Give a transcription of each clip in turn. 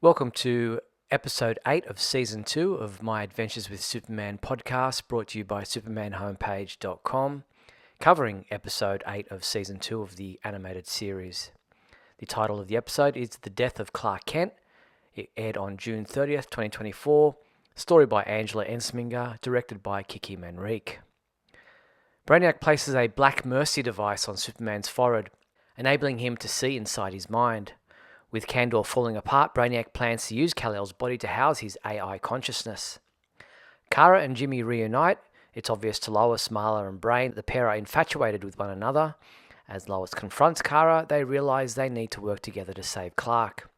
Welcome to episode 8 of season 2 of my Adventures with Superman podcast, brought to you by supermanhomepage.com, covering episode 8 of season 2 of the animated series. The title of the episode is The Death of Clark Kent. It aired on June 30th, 2024. Story by Angela Ensminger, directed by Kiki Manrique. Brainiac places a Black Mercy device on Superman's forehead, enabling him to see inside his mind. With Kandor falling apart, Brainiac plans to use Kal-El's body to house his AI consciousness. Kara and Jimmy reunite. It's obvious to Lois, Marla, and Brain that the pair are infatuated with one another. As Lois confronts Kara, they realize they need to work together to save Clark.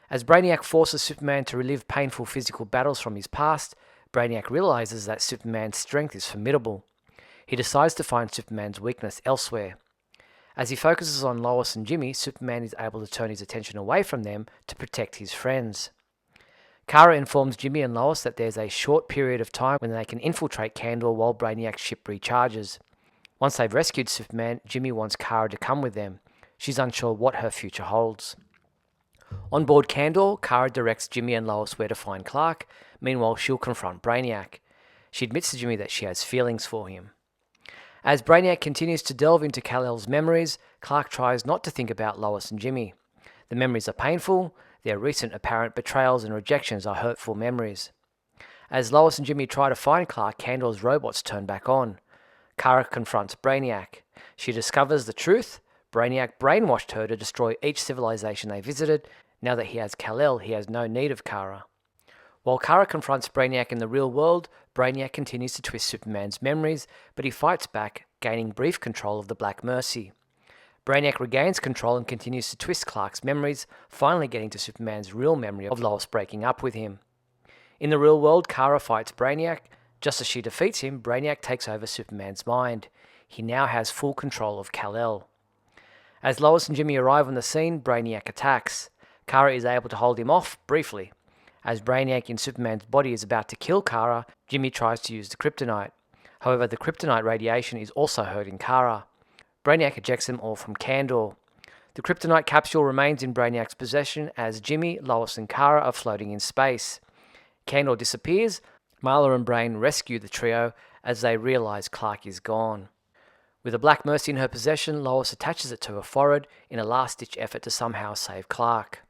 As Brainiac forces Superman to relive painful physical battles from his past, Brainiac realizes that Superman's strength is formidable. He decides to find Superman's weakness elsewhere. As he focuses on Lois and Jimmy, Superman is able to turn his attention away from them to protect his friends. Kara informs Jimmy and Lois that there's a short period of time when they can infiltrate Kandor while Brainiac's ship recharges. Once they've rescued Superman, Jimmy wants Kara to come with them. She's unsure what her future holds. On board Kandor, Kara directs Jimmy and Lois where to find Clark. Meanwhile, she'll confront Brainiac. She admits to Jimmy that she has feelings for him. As Brainiac continues to delve into Kal-El's memories, Clark tries not to think about Lois and Jimmy. The memories are painful, their recent apparent betrayals and rejections are hurtful memories. As Lois and Jimmy try to find Clark, Kandor's robots turn back on. Kara confronts Brainiac. She discovers the truth. Brainiac brainwashed her to destroy each civilization they visited. Now that he has Kal-El, he has no need of Kara. While Kara confronts Brainiac in the real world, Brainiac continues to twist Superman's memories, but he fights back, gaining brief control of the Black Mercy. Brainiac regains control and continues to twist Clark's memories, finally getting to Superman's real memory of Lois breaking up with him. In the real world, Kara fights Brainiac. Just as she defeats him, Brainiac takes over Superman's mind. He now has full control of Kal-El. As Lois and Jimmy arrive on the scene, Brainiac attacks. Kara is able to hold him off briefly. As Brainiac in Superman's body is about to kill Kara, Jimmy tries to use the kryptonite. However, the kryptonite radiation is also hurting Kara. Brainiac ejects them all from Kandor. The kryptonite capsule remains in Brainiac's possession as Jimmy, Lois, and Kara are floating in space. Kandor disappears. Marla and Brain rescue the trio as they realize Clark is gone. With a Black Mercy in her possession, Lois attaches it to her forehead in a last-ditch effort to somehow save Clark.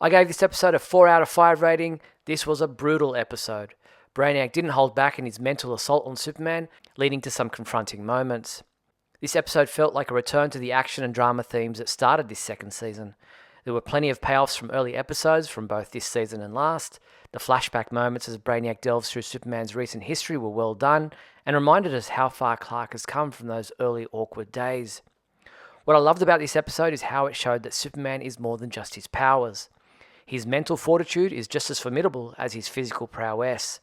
I gave this episode a 4 out of 5 rating. This was a brutal episode. Brainiac didn't hold back in his mental assault on Superman, leading to some confronting moments. This episode felt like a return to the action and drama themes that started this second season. There were plenty of payoffs from early episodes from both this season and last. The flashback moments as Brainiac delves through Superman's recent history were well done and reminded us how far Clark has come from those early awkward days. What I loved about this episode is how it showed that Superman is more than just his powers. His mental fortitude is just as formidable as his physical prowess.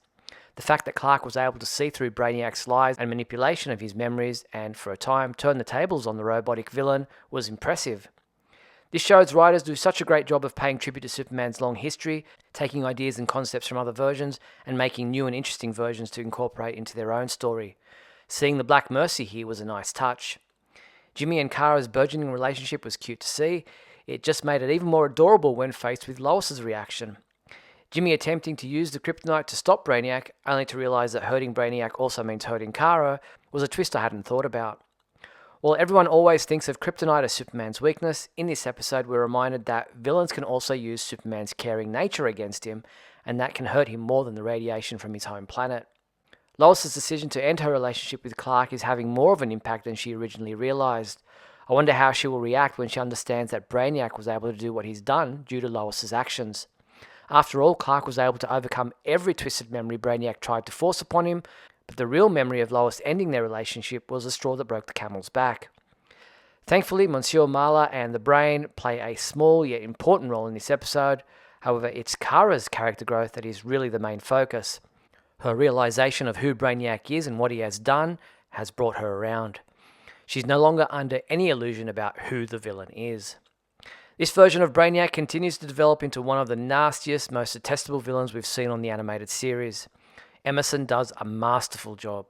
The fact that Clark was able to see through Brainiac's lies and manipulation of his memories and, for a time, turn the tables on the robotic villain was impressive. This show's writers do such a great job of paying tribute to Superman's long history, taking ideas and concepts from other versions, and making new and interesting versions to incorporate into their own story. Seeing the Black Mercy here was a nice touch. Jimmy and Kara's burgeoning relationship was cute to see. It just made it even more adorable when faced with Lois's reaction. Jimmy attempting to use the kryptonite to stop Brainiac, only to realize that hurting Brainiac also means hurting Kara, was a twist I hadn't thought about. While everyone always thinks of kryptonite as Superman's weakness, in this episode we're reminded that villains can also use Superman's caring nature against him, and that can hurt him more than the radiation from his home planet. Lois's decision to end her relationship with Clark is having more of an impact than she originally realized. I wonder how she will react when she understands that Brainiac was able to do what he's done due to Lois's actions. After all, Clark was able to overcome every twisted memory Brainiac tried to force upon him, but the real memory of Lois ending their relationship was the straw that broke the camel's back. Thankfully, Monsieur Marla and the Brain play a small yet important role in this episode. However, it's Kara's character growth that is really the main focus. Her realization of who Brainiac is and what he has done has brought her around. She's no longer under any illusion about who the villain is. This version of Brainiac continues to develop into one of the nastiest, most detestable villains we've seen on the animated series. Emerson does a masterful job.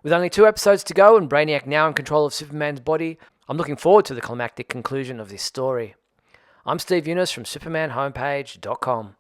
With only 2 episodes to go and Brainiac now in control of Superman's body, I'm looking forward to the climactic conclusion of this story. I'm Steve Younis from supermanhomepage.com.